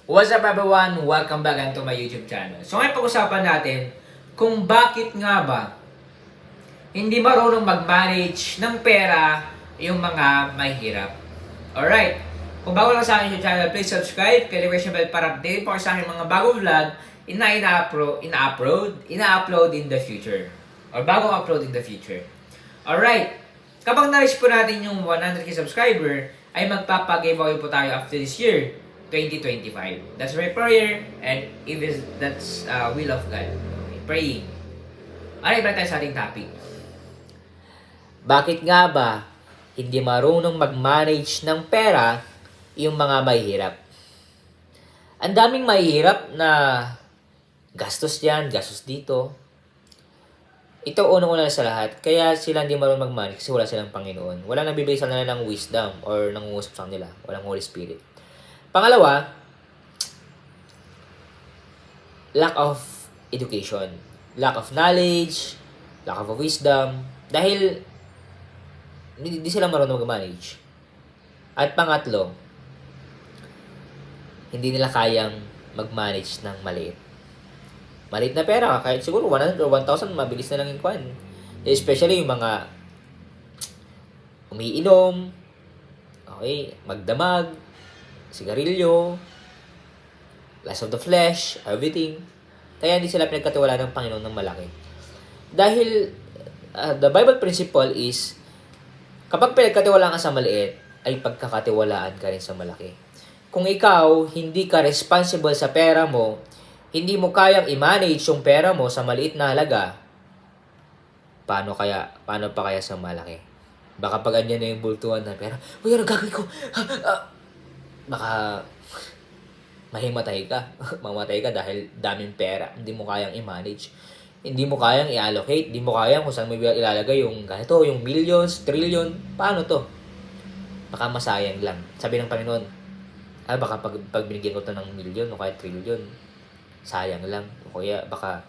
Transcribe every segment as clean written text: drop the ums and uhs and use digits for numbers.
What's up everyone? Welcome back to my YouTube channel. So ngayon pag-usapan natin kung bakit nga ba hindi marunong mag-manage ng pera yung mga mahirap. Alright, kung bago lang sa akin yung channel, please subscribe, click the bell para update po sa aking mga bagong vlog ina-upload in the future. Or bagong upload in the future. Alright, kapag na-reach po natin yung 100k subscriber, ay magpapag-giveaway po tayo after this year, 2025. That's my prayer, and if that's will of God. Okay, praying. Alright, balik tayo sa ating topic. Bakit nga ba hindi marunong mag-manage ng pera yung mga mahihirap? Ang daming mahihirap na gastos yan, gastos dito. Ito unang-una sa lahat, kaya sila hindi marunong mag-manage kasi wala silang Panginoon. Wala nabibigay sa kanila ng wisdom or nangungusap sa kanila. Walang Holy Spirit. Pangalawa, lack of education. Lack of knowledge, lack of wisdom. Dahil hindi sila marunong mag-manage. At pangatlo, hindi nila kayang mag-manage ng maliit. Maliit na pera, kahit siguro 100 or 1,000, mabilis na lang yung kwan. Especially yung mga umiinom, okay, magdamag, sigarilyo, lust of the flesh, everything. Kaya hindi sila pinagkatiwalaan ng Panginoon ng malaki. Dahil the Bible principle is, kapag pinagkatiwalaan ka sa maliit, ay pagkakatiwalaan ka rin sa malaki. Kung ikaw, hindi ka responsible sa pera mo, hindi mo kayang i-manage yung pera mo sa maliit na halaga, paano pa kaya sa malaki? Baka pag andyan na yung bultuhan na pera, uy, ano gagawin ko? Baka mahimatay ka. Mamatay ka dahil daming pera. Hindi mo kayang i-manage. Hindi mo kayang i-allocate. Hindi mo kayang kung saan mo ilalagay yung ganito, yung millions, trillion. Paano to? Baka masayang lang. Sabi ng Panginoon, baka pag binigyan ko to ng million o kaya trillion, sayang lang. O kaya baka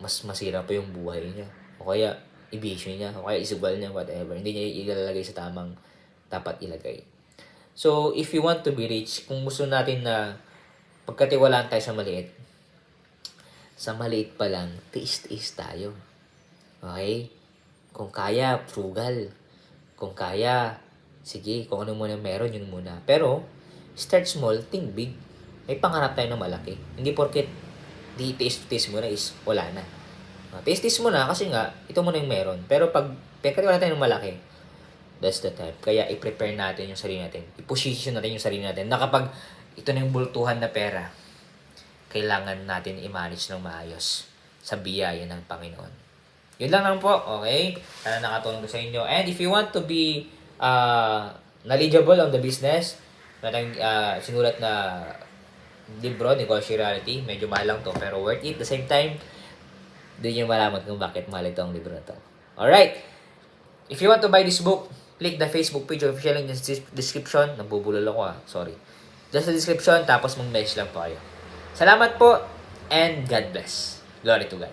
mas masira pa yung buhay niya. O kaya ibisyo niya. O kaya isugal niya, whatever. Hindi niya ilalagay sa tamang dapat ilagay. So, if you want to be rich, kung gusto natin na pagkatiwalaan tayo sa maliit pa lang, tiis-tiis tayo. Okay? Kung kaya, frugal. Kung kaya, sige, kung ano muna meron, yun muna. Pero, start small, think big. May pangarap tayo na malaki. Hindi porket di tiis-tiis mo na is wala na. Tiis-tiis mo na kasi nga, ito muna yung meron. Pero pag pagkatiwalaan tayo ng malaki, that's the time. Kaya i-prepare natin yung sarili natin. I-position natin yung sarili natin na kapag ito na yung bultuhan na pera, kailangan natin i-manage ng maayos sa biyaya ng Panginoon. Yun lang po, okay? Sana nakatulong ko sa inyo. And if you want to be knowledgeable on the business, meron sinulat na libro, Negosyo Reality. Medyo mahal lang to, pero worth it. At the same time, doon nyo malaman kung bakit mahal ito ang libro na to. Alright! If you want to buy this book, click the Facebook page official link in the description. Nabubulol ako sorry. Just the description, tapos mag-message lang po kayo. Salamat po, and God bless. Glory to God.